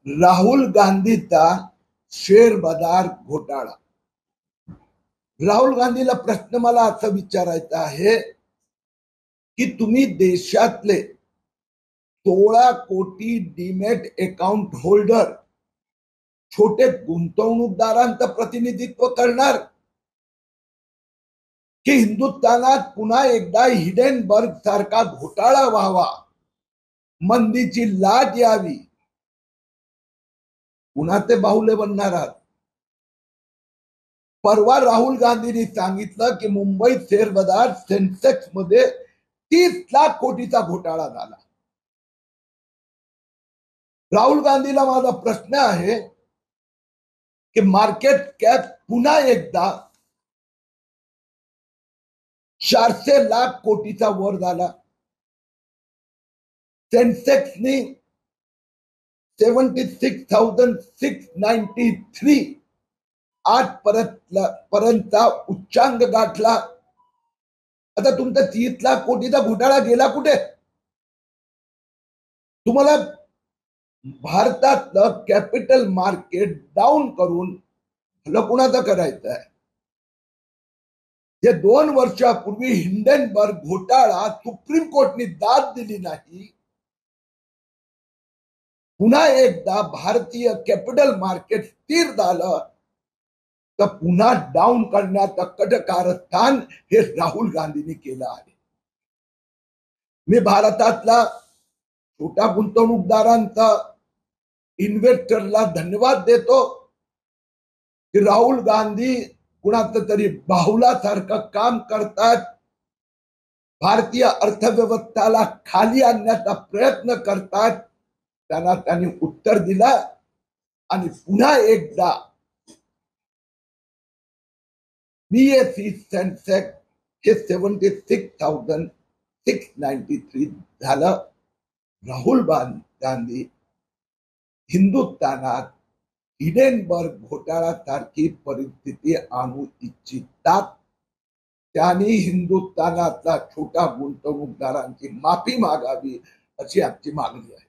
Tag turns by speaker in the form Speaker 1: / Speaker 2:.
Speaker 1: राहुल गांधीचा शेअर बाजार घोटाळा। राहुल गांधीला प्रश्न मला असा विचारायचा आहे की तुम्ही देशातले 16 कोटी डीमॅट अकाउंट होल्डर छोटे गुंतवणूकदारांचं प्रतिनिधित्व करणार की हिंदुस्थानात पुन्हा एकदा हिडेनबर्ग सारखा घोटाळा व्हावा, मंदीची लाट यावी, पुन्हा ते बाहुले बनणार आहात। परवा राहुल गांधींनी सांगितलं की मुंबई शेअर बाजार सेन्सेक्स मध्ये 30 लाख कोटीचा घोटाळा झाला। राहुल गांधीला माझा प्रश्न आहे की मार्केट कॅप पुन्हा एकदा 400 लाख कोटीचा वर झाला। सेन्सेक्सनी 76,693 आज पर्यंतचा उच्चांक गाठला। आता तुमचा 30 लाख कोटीचा घोटाळा गेला कुठे? तुम्हाला भारतातलं कॅपिटल मार्केट डाऊन करून भलं कुणाचं करायचं आहे? जे 2 वर्षापूर्वी हिंडनबर्ग घोटाळा सुप्रीम कोर्टने दाद दिली नाही, पुन्हा एकदा भारतीय कॅपिटल मार्केट स्थिर झालं तर पुन्हा डाऊन करण्याचं कारस्थान हे राहुल गांधींनी केलं आहे। मी भारतातला छोट्या गुंतवणूकदारांचा, इन्व्हेस्टरला धन्यवाद देतो की राहुल गांधी कुणाचं तरी बाहुलासारखं काम करतात, भारतीय अर्थव्यवस्थेला खाली आणण्याचा प्रयत्न करतात। त्यांनी उत्तर दिला आणि पुन्हा एकदा BSE सेन्सेक्स हे 76,693 झालं। राहुल गांधी हिंदुस्थानात हिडेनबर्ग घोटाळा सारखी परिस्थिती आणू इच्छितात। त्यांनी हिंदुस्थानातला छोटा गुंतवणूकदारांची माफी मागावी अशी आमची मागणी आहे।